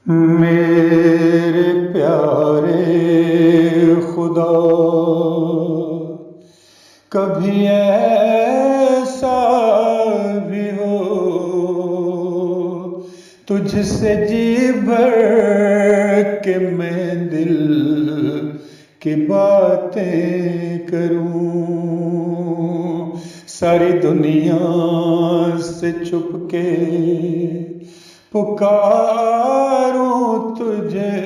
میرے پیارے خدا، کبھی ایسا بھی ہو تجھ سے جی بھر کے میں دل کی باتیں کروں، ساری دنیا سے چھپ کے پکاروں تجھے،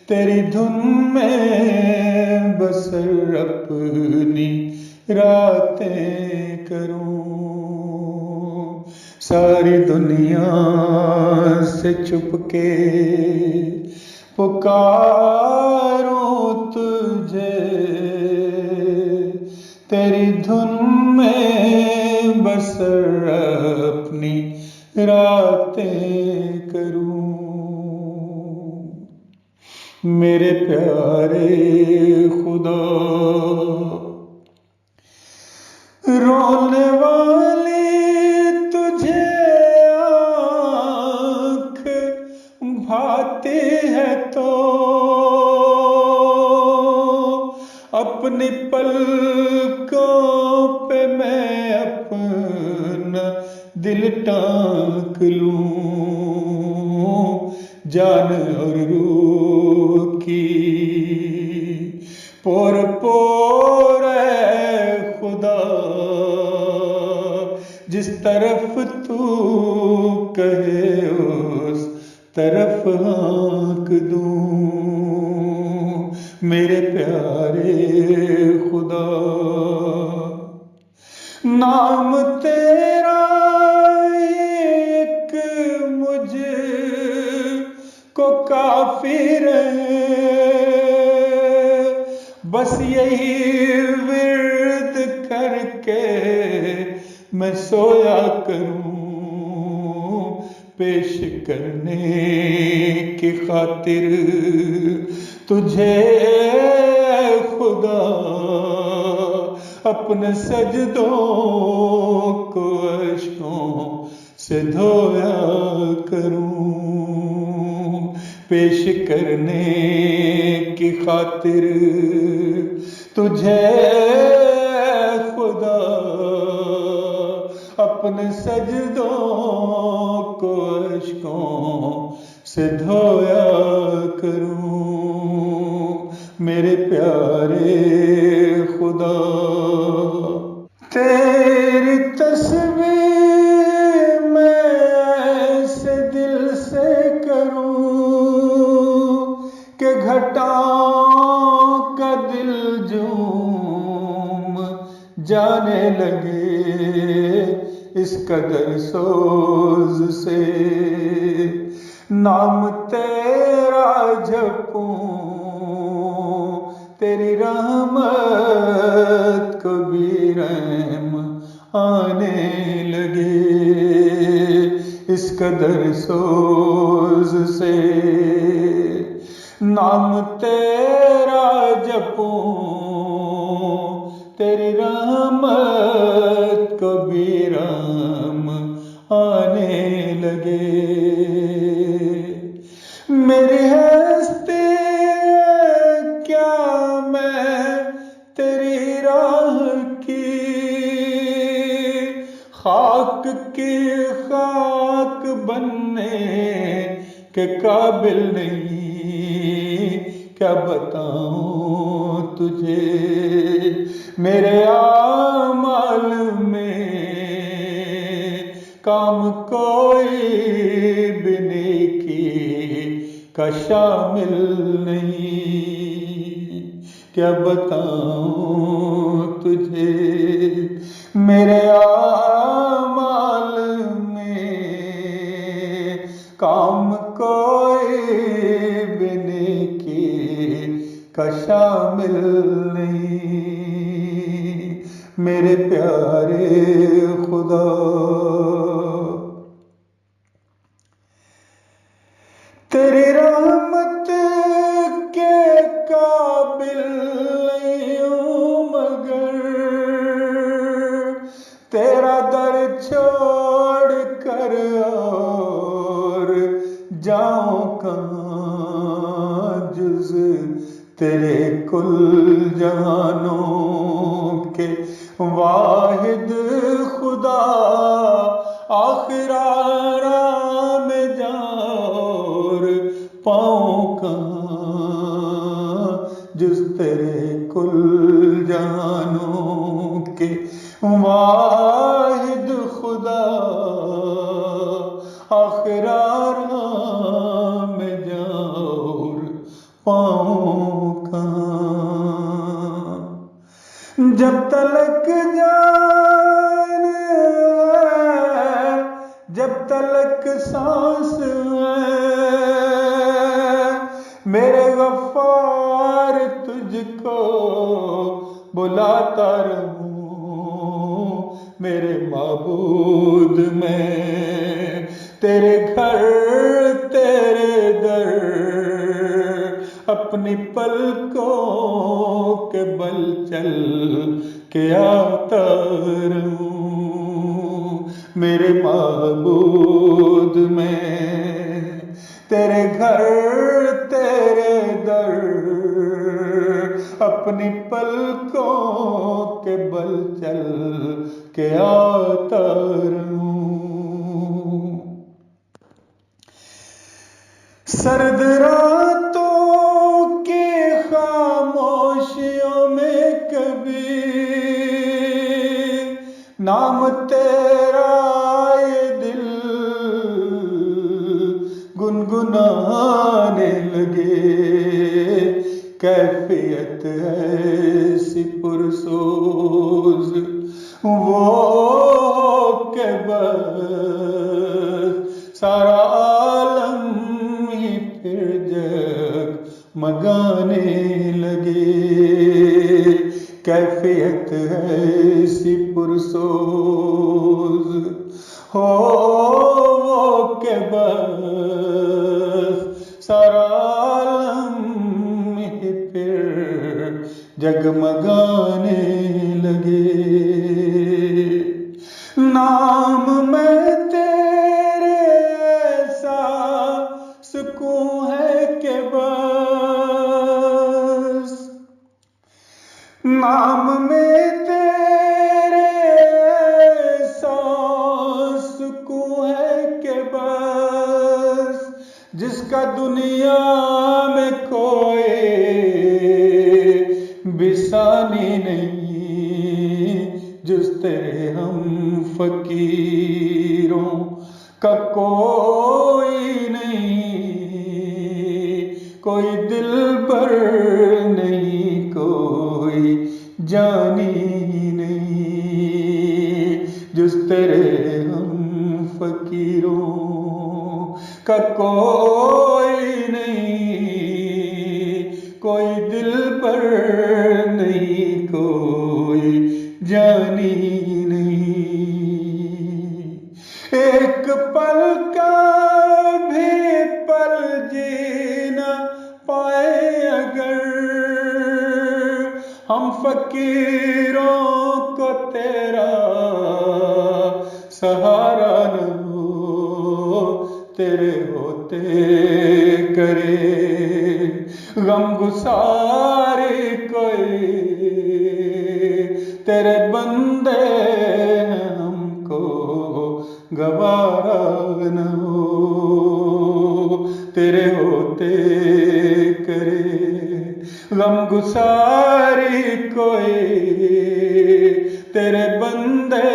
تیری دھن میں بسر اپنی راتیں کروں، ساری دنیا سے چھپ کے پکاروں تجھے، تیری دھن میں بسر اپنی راتیں کروں۔ میرے پیارے خدا، رونے والی تجھے آنکھ بھاتی ہے تو اپنی پلکوں پہ میں اپنا دل ٹانک لوں، جان اور روح کی پور پور ہے خدا، جس طرف تو کہے اس طرف ہانک دوں۔ میرے پیارے خدا، نام تیرا ایک مجھ کو کافی رہے، بس یہی ورد کر کے میں سویا کروں، پیش کرنے کی خاطر تجھے خدا اپنے سجدوں کو اشکوں سے دھویا کروں، پیش کرنے کی خاطر تجھے خدا اپنے سجدوں کو اشکوں سے دھویا کروں۔ میرے پیارے خدا، تیری تصویر میں ایسے دل سے کروں کہ گھٹاؤں کا دل جھوم جانے لگے، اس قدر سوز سے نام تیرا جپوں، تیری رحمت کو بھی رحم آنے لگے، اس قدر سوز سے نام تیرا جپوں، تیری رحمت کو بھی رحم آنے لگے۔ میری ہستی کیا میں تیری راہ کی خاک کی خاک بننے کے قابل نہیں، کیا بتاؤں تجھے میرے اعمال میں کام کوئی بھی نیکی کا شامل نہیں، کیا بتاؤں تجھے میرے اعمال میں کام کوئی بھی نیکی کا شامل نہیں۔ میرے پیارے خدا، تیری رحمت کے قابل نہیں ہوں مگر تیرا در چھوڑ کر اور جاؤں کہاں جز تیرے کل جہانوں کے واحد خدا، آخر آرام جاؤں پاؤں کہاں جز تیرے کل جہانوں کے واحد خدا، آخر آرام جاؤں پاؤں کہاں۔ جب تلک جان ہے، جب تلک سانس ہے، میرے غفار تجھ کو بلاتا رہوں، میرے معبود میں تیرے گھر تیرے در، اپنی پلکوں کے بل چل کے آتا رہوں، میرے معبود میں تیرے گھر تیرے در، اپنی پلکوں کے بل چل کے آتا رہوں۔ سرد راتوں کی خاموشیوں میں کبھی نام تیرا یہ دل گنگنانے لگے، کیفیت ایسی پرسوز وہ کہ بس سارا عالم ہی پھر جگمگانے لگے، کیفیت ایسی پرسوز ہو کہ بس سارا عالم ہی پھر جگمگانے لگے۔ نام میں تیرے ایسا سکون ہے کہ بس، نام میں تیرے ایسا سکون ہے کہ بس، جس کا دنیا میں کوئی بسانی نہیں، جس تیرے ہم فقیروں کا کوئی نہیں، کوئی دلبر نہیں، کوئی جانی نہیں، جس تیرے ہم فقیروں کا کوئی نہیں، کوئی دلبر نہیں، کوئی جانی نہیں۔ ایک پل کا بھی پل جینا پائے اگر ہم فقیروں کو تیرا سہارا نہ ہو، تیرے ہوتے کرے غم گساری کوئی، تیرے بندے ہم کو گوارا نہ ہو، تیرے ہوتے کرے غم گساری کوئی، تیرے بندے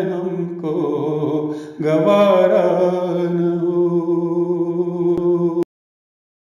ہم کو گوارا